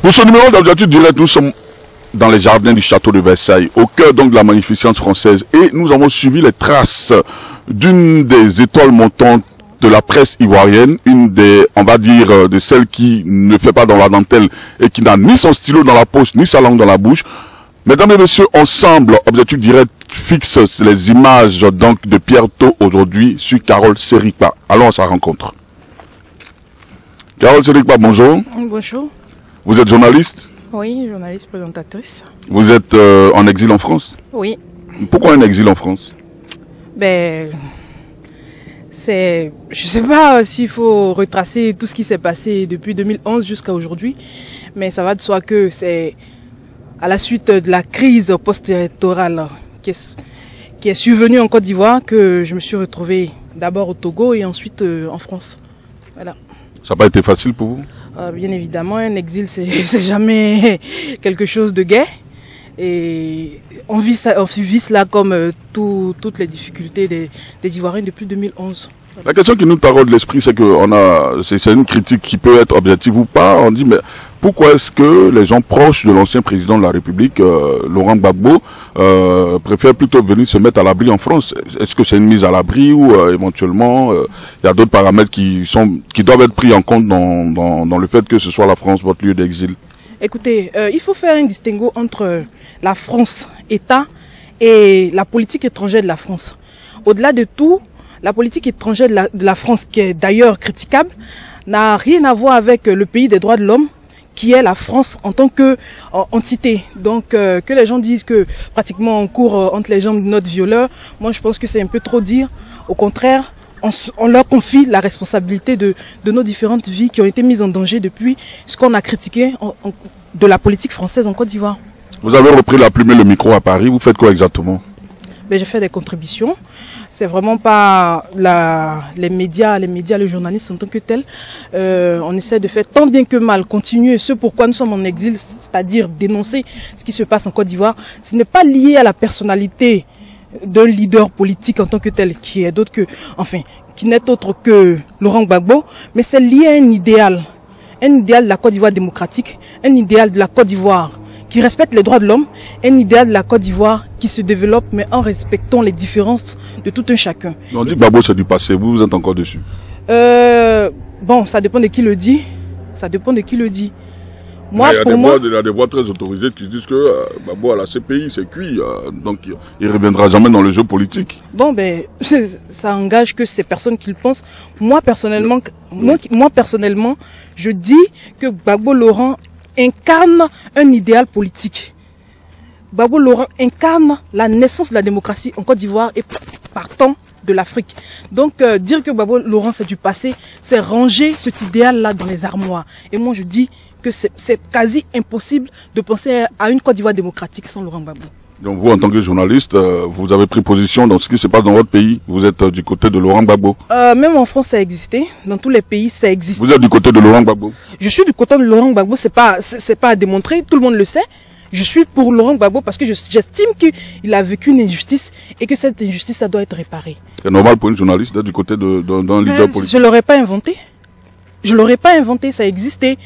Pour ce numéro d'Objectif Direct, nous sommes dans les jardins du château de Versailles, au cœur donc de la magnificence française, et nous avons suivi les traces d'une des étoiles montantes de la presse ivoirienne, une des, on va dire, de celles qui ne fait pas dans la dentelle et qui n'a ni son stylo dans la poche, ni sa langue dans la bouche. Mesdames et messieurs, ensemble, Objectif Direct fixe les images donc de Pierre Thau aujourd'hui sur Carole Serikpa. Allons à sa rencontre. Carole Serikpa, bonjour. Bonjour. Vous êtes journaliste? Oui, journaliste, présentatrice. Vous êtes en exil en France? Oui. Pourquoi un exil en France? Ben, c'est... Je sais pas s'il faut retracer tout ce qui s'est passé depuis 2011 jusqu'à aujourd'hui, mais ça va de soi que c'est à la suite de la crise post-électorale qui est survenue en Côte d'Ivoire que je me suis retrouvée d'abord au Togo et ensuite en France. Voilà. Ça n'a pas été facile pour vous? Bien évidemment, un exil, c'est jamais quelque chose de gai. Et on vit cela comme toutes les difficultés des Ivoiriens depuis 2011. La question qui nous taraude l'esprit, c'est que c'est une critique qui peut être objective ou pas. On dit, mais pourquoi est-ce que les gens proches de l'ancien président de la République, Laurent Gbagbo, préfèrent plutôt venir se mettre à l'abri en France? Est-ce que c'est une mise à l'abri ou éventuellement il y a d'autres paramètres qui doivent être pris en compte dans le fait que ce soit la France votre lieu d'exil? Écoutez, il faut faire un distinguo entre la France, État, et la politique étrangère de la France. Au-delà de tout, la politique étrangère de la France, qui est d'ailleurs critiquable, n'a rien à voir avec le pays des droits de l'homme, qui est la France en tant que entité. Donc que les gens disent que pratiquement on court entre les jambes de notre violeur, moi je pense que c'est un peu trop dire. Au contraire, on leur confie la responsabilité de nos différentes vies qui ont été mises en danger depuis ce qu'on a critiqué de la politique française en Côte d'Ivoire. Vous avez repris la plume et le micro à Paris, vous faites quoi exactement? Ben, j'ai fait des contributions. C'est vraiment pas les médias, les journalistes en tant que tels. On essaie de faire tant bien que mal, continuer ce pourquoi nous sommes en exil, c'est-à-dire dénoncer ce qui se passe en Côte d'Ivoire. Ce n'est pas lié à la personnalité d'un leader politique en tant que tel, qui n'est autre que Laurent Gbagbo, mais c'est lié à un idéal de la Côte d'Ivoire démocratique, un idéal de la Côte d'Ivoire qui respecte les droits de l'homme, un idéal de la Côte d'Ivoire qui se développe, mais en respectant les différences de tout un chacun. On dit Gbagbo c'est du passé, vous êtes encore dessus? Bon, ça dépend de qui le dit. Ça dépend de qui le dit. Moi, il y a des voix très autorisées qui disent que Gbagbo à la CPI c'est cuit, donc il ne reviendra jamais dans le jeu politique. Bon, ben, ça engage que ces personnes qui le pensent. Moi personnellement, je dis que Gbagbo Laurent incarne un idéal politique. Gbagbo Laurent incarne la naissance de la démocratie en Côte d'Ivoire et partant de l'Afrique. Donc dire que Gbagbo Laurent c'est du passé, c'est ranger cet idéal-là dans les armoires. Et moi je dis que c'est quasi impossible de penser à une Côte d'Ivoire démocratique sans Laurent Gbagbo. Donc vous, en tant que journaliste, vous avez pris position dans ce qui se passe dans votre pays. Vous êtes du côté de Laurent Gbagbo. Même en France, ça a existé. Dans tous les pays, ça existe. Vous êtes du côté de Laurent Gbagbo? Je suis du côté de Laurent Gbagbo. C'est pas à démontrer. Tout le monde le sait. Je suis pour Laurent Gbagbo parce que j'estime qu'il a vécu une injustice et que cette injustice, ça doit être réparé. C'est normal pour une journaliste d'être du côté d'un leader politique. Je l'aurais pas inventé. Je l'aurais pas inventé. Ça existait.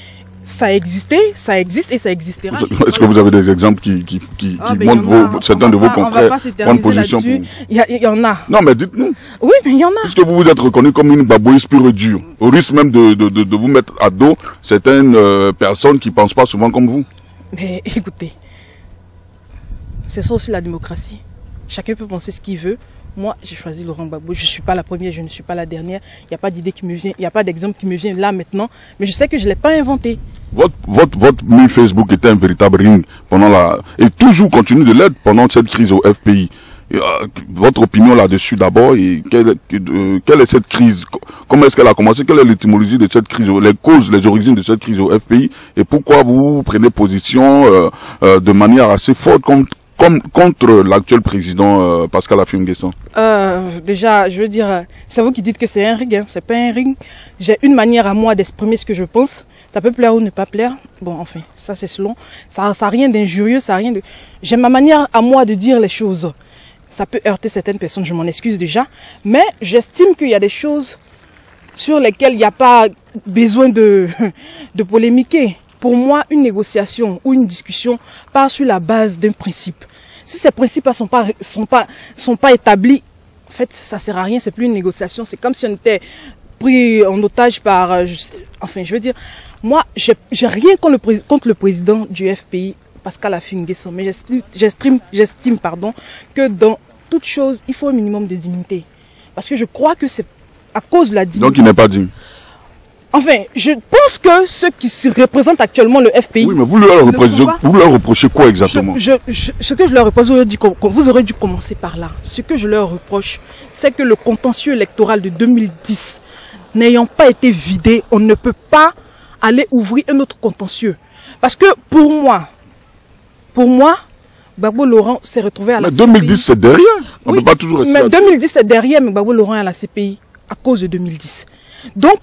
Ça existait, ça existe et ça existera. Est-ce que vous avez des exemples qui montrent certains de vos confrères prendre position pour... Il y en a. Non, mais dites-nous. Oui, mais il y en a. Puisque vous vous êtes reconnu comme une gbagboïste pure et dure, au risque même de vous mettre à dos certaines personnes qui ne pensent pas souvent comme vous. Mais écoutez, c'est ça aussi la démocratie. Chacun peut penser ce qu'il veut. Moi, j'ai choisi Laurent Gbagbo. Je ne suis pas la première, je ne suis pas la dernière. Il n'y a pas d'idée qui me vient, il n'y a pas d'exemple qui me vient là maintenant. Mais je sais que je ne l'ai pas inventé. Votre mur Facebook était un véritable ring et toujours continue de l'être pendant cette crise au FPI. Votre opinion là-dessus d'abord, et quelle est cette crise? Comment est-ce qu'elle a commencé? Quelle est l'étymologie de cette crise? Les causes, les origines de cette crise au FPI? Et pourquoi vous prenez position de manière assez forte contre l'actuel président Pascal Affi-N'Guessan? Déjà, je veux dire, c'est vous qui dites que c'est un ring, hein. C'est pas un ring. J'ai une manière à moi d'exprimer ce que je pense. Ça peut plaire ou ne pas plaire. Bon, enfin, ça c'est selon. Ça n'a rien d'injurieux, ça n'a rien de... J'ai ma manière à moi de dire les choses. Ça peut heurter certaines personnes, je m'en excuse déjà. Mais j'estime qu'il y a des choses sur lesquelles il n'y a pas besoin de polémiquer. pour moi, une négociation ou une discussion part sur la base d'un principe. Si ces principes sont pas établis, en fait, ça sert à rien, c'est plus une négociation. C'est comme si on était pris en otage par... enfin, je veux dire, moi, j'ai rien contre le président du FPI, Pascal Affi N'Guessan, mais j'estime que dans toute chose, il faut un minimum de dignité. Parce que je crois que c'est à cause de la dignité. Donc il n'est pas digne. Enfin, je pense que ceux qui se représentent actuellement le FPI... Oui, mais vous leur reprochez quoi exactement? Ce que je leur reproche, vous aurez dû commencer par là. Ce que je leur reproche, c'est que le contentieux électoral de 2010 n'ayant pas été vidé, on ne peut pas aller ouvrir un autre contentieux. Parce que pour moi, Gbagbo Laurent s'est retrouvé à la CPI. Mais 2010 c'est derrière. On ne peut pas toujours rester mais 2010 c'est derrière, mais Gbagbo Laurent est à la CPI à cause de 2010. Donc,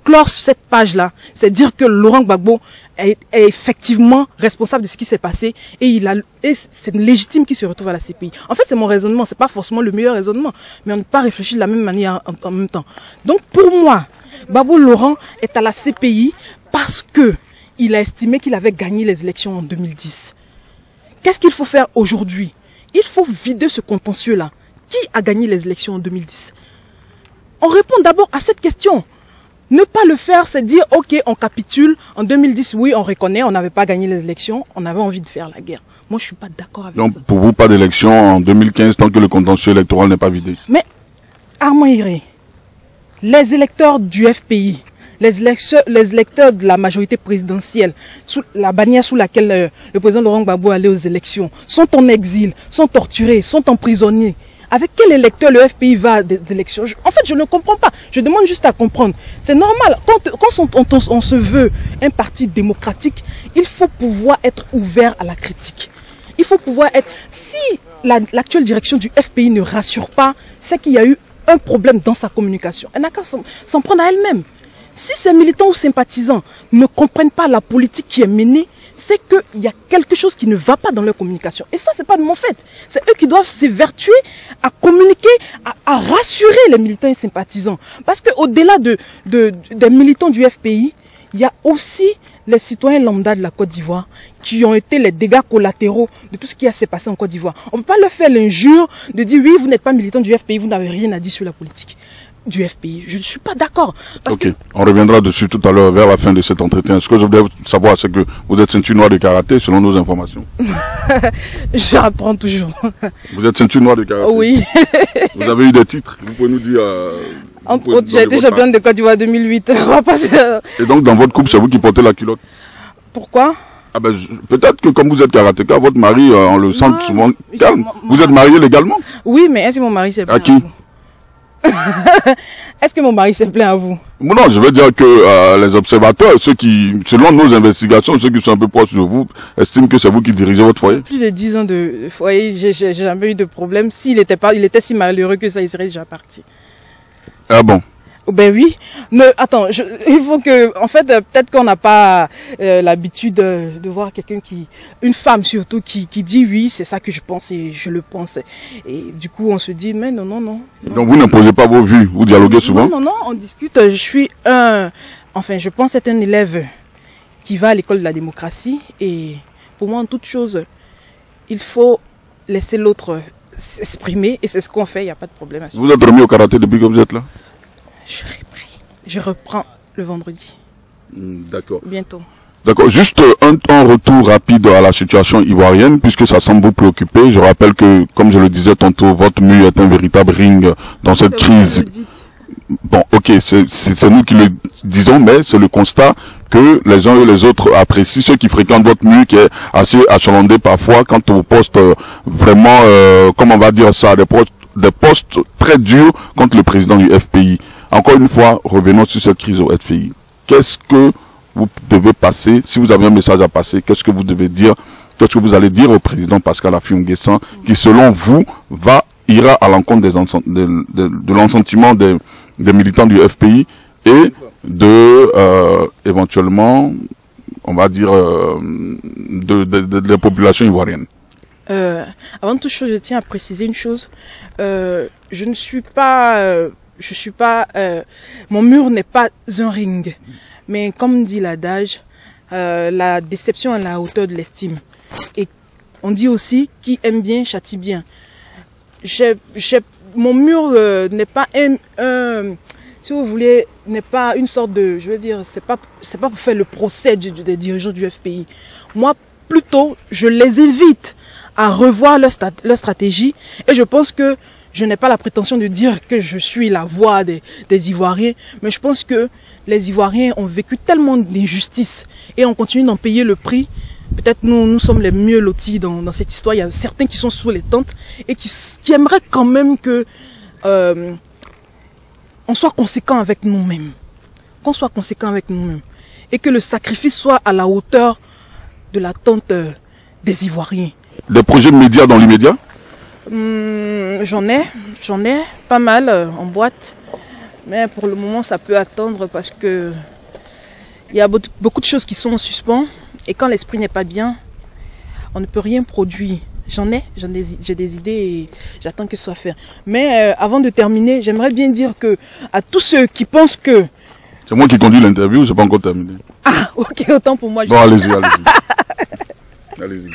clore cette page-là, c'est dire que Laurent Gbagbo est effectivement responsable de ce qui s'est passé et c'est légitime qu'il se retrouve à la CPI. En fait, c'est mon raisonnement, c'est pas forcément le meilleur raisonnement, mais on ne peut pas réfléchir de la même manière en même temps. Donc, pour moi, Gbagbo Laurent est à la CPI parce que il a estimé qu'il avait gagné les élections en 2010. Qu'est-ce qu'il faut faire aujourd'hui? Il faut vider ce contentieux-là. Qui a gagné les élections en 2010? On répond d'abord à cette question. Ne pas le faire, c'est dire, ok, on capitule. En 2010, oui, on reconnaît, on n'avait pas gagné les élections, on avait envie de faire la guerre. Moi, je ne suis pas d'accord avec ça. Donc, pour vous, pas d'élection en 2015 tant que le contentieux électoral n'est pas vidé. Mais, Armand Hiré, les électeurs du FPI, les électeurs de la majorité présidentielle, sous la bannière sous laquelle le président Laurent Gbagbo allait aux élections, sont en exil, sont torturés, sont emprisonnés. Avec quel électeur le FPI va à des élections? En fait, je ne comprends pas. Je demande juste à comprendre. C'est normal. Quand on se veut un parti démocratique, il faut pouvoir être ouvert à la critique. Il faut pouvoir être... Si l'actuelle direction du FPI ne rassure pas, c'est qu'il y a eu un problème dans sa communication. Elle n'a qu'à s'en prendre à elle-même. Si ces militants ou sympathisants ne comprennent pas la politique qui est menée, c'est qu'il y a quelque chose qui ne va pas dans leur communication. Et ça, c'est pas de mon fait. C'est eux qui doivent s'évertuer à communiquer, à rassurer les militants et sympathisants. Parce qu'au-delà des militants du FPI, il y a aussi les citoyens lambda de la Côte d'Ivoire qui ont été les dégâts collatéraux de tout ce qui s'est passé en Côte d'Ivoire. On ne peut pas leur faire l'injure de dire oui, vous n'êtes pas militant du FPI, vous n'avez rien à dire sur la politique du FPI. Je ne suis pas d'accord. Ok, on reviendra dessus tout à l'heure vers la fin de cet entretien. Ce que je voudrais savoir, c'est que vous êtes ceinture noire de karaté selon nos informations. J'apprends toujours. Vous êtes ceinture noire de karaté? Oui. Vous avez eu des titres? Vous pouvez nous dire... Entre autres, j'ai été championne de Côte d'Ivoire 2008. Et donc dans votre couple, c'est vous qui portez la culotte? Pourquoi? Ah ben, peut-être que comme vous êtes karatéka, votre mari, on le sent souvent calme. Vous êtes marié légalement? Oui, mais est-ce que mon mari s'est plaint à qui? Est-ce que mon mari s'est plaint à vous? Non, je veux dire que les observateurs, ceux qui, selon nos investigations, ceux qui sont un peu proches de vous, estiment que c'est vous qui dirigez votre foyer. Plus de 10 ans de foyer, j'ai jamais eu de problème. S'il était si malheureux que ça, il serait déjà parti. Ah bon? Ben oui. Attends, il faut que, en fait, peut-être qu'on n'a pas l'habitude de voir quelqu'un une femme surtout, qui dit oui, c'est ça que je pense et je le pense. Et du coup, on se dit, mais non. Donc vous n'imposez pas vos vues, vous dialoguez souvent? Non, on discute. Je pense être un élève qui va à l'école de la démocratie et pour moi, en toute chose, il faut laisser l'autre s'exprimer et c'est ce qu'on fait, il n'y a pas de problème à ça. Vous êtes remis au karaté depuis que vous êtes là? Je reprends le vendredi. D'accord. Bientôt. D'accord. Juste un retour rapide à la situation ivoirienne, puisque ça semble vous préoccuper. Je rappelle que, comme je le disais tantôt, votre mur est un véritable ring dans cette crise. Bon, ok, c'est nous qui le disons, mais c'est le constat que les uns et les autres apprécient. Ceux qui fréquentent votre mur, qui est assez achalandé parfois, quand on poste vraiment, comment on va dire ça, des postes très durs contre le président du FPI. Encore une fois, revenons sur cette crise au FPI. Qu'est-ce que vous devez passer, si vous avez un message à passer, qu'est-ce que vous devez dire, qu'est-ce que vous allez dire au président Pascal Affi N'Guessan, qui selon vous ira à l'encontre de l'assentiment des militants du FPI et éventuellement, on va dire, de la population ivoirienne. Avant toute chose, je tiens à préciser une chose. Je ne suis pas... mon mur n'est pas un ring. Mais comme dit l'adage, la déception à la hauteur de l'estime. Et on dit aussi qui aime bien châtie bien. Mon mur n'est pas si vous voulez, n'est pas une sorte de, je veux dire, c'est pas pour faire le procès des dirigeants du FPI. Moi, plutôt, je les invite à revoir leur stratégie, et je pense que je n'ai pas la prétention de dire que je suis la voix des Ivoiriens, mais je pense que les Ivoiriens ont vécu tellement d'injustices et on continue d'en payer le prix. Peut-être nous sommes les mieux lotis dans cette histoire. Il y a certains qui sont sous les tentes et qui aimeraient quand même que on soit conséquent avec nous-mêmes. Qu'on soit conséquent avec nous-mêmes. Et que le sacrifice soit à la hauteur de l'attente des Ivoiriens. Des projets de médias dans l'immédiat? J'en ai pas mal en boîte. Mais pour le moment, ça peut attendre parce que il y a beaucoup de choses qui sont en suspens. Et quand l'esprit n'est pas bien, on ne peut rien produire. J'ai des idées et j'attends que ce soit fait. Mais avant de terminer, j'aimerais bien dire que à tous ceux qui pensent que... C'est moi qui conduis l'interview, c'est pas encore terminé. Ah, ok, autant pour moi. Bon, allez-y. Allez-y.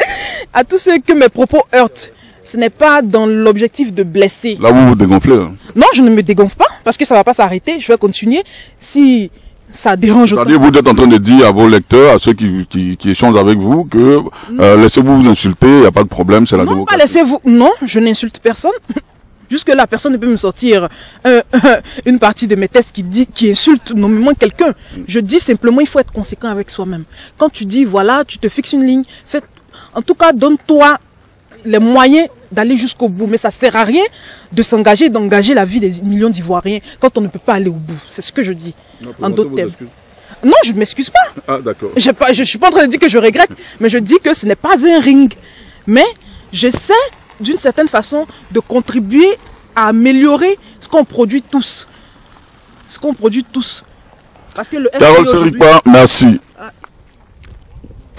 À tous ceux que mes propos heurtent, ce n'est pas dans l'objectif de blesser. Là, vous vous dégonflez. Hein. Non, je ne me dégonfle pas parce que ça ne va pas s'arrêter. Je vais continuer. Si ça dérange autant. C'est-à-dire, vous êtes en train de dire à vos lecteurs, à ceux qui échangent avec vous, que laissez-vous vous insulter, il n'y a pas de problème, c'est la démocratie. Non, pas laissez-vous. Non, je n'insulte personne. Jusque là, personne ne peut me sortir une partie de mes tests qui insulte nommément quelqu'un. Je dis simplement, il faut être conséquent avec soi-même. Quand tu dis, voilà, tu te fixes une ligne, en tout cas, donne-toi les moyens d'aller jusqu'au bout. Mais ça sert à rien de s'engager, d'engager la vie des millions d'Ivoiriens quand on ne peut pas aller au bout. C'est ce que je dis. Non, en d'autres termes. Non, je ne m'excuse pas. Ah, d'accord. Je suis pas en train de dire que je regrette, mais je dis que ce n'est pas un ring. Mais j'essaie, d'une certaine façon, de contribuer à améliorer ce qu'on produit tous. Ce qu'on produit tous. Parce que le Carole Seripa, merci.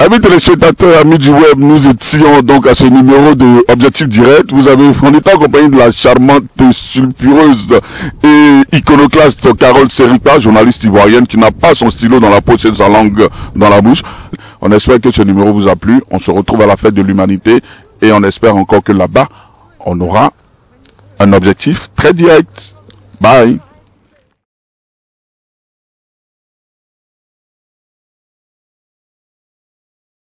Amis téléspectateurs, amis du web, nous étions donc à ce numéro de Objectif Direct. On était accompagné de la charmante et sulfureuse et iconoclaste Carole Seripa, journaliste ivoirienne qui n'a pas son stylo dans la poche et sa langue dans la bouche. On espère que ce numéro vous a plu. On se retrouve à la fête de l'humanité et on espère encore que là-bas, on aura un objectif très direct. Bye.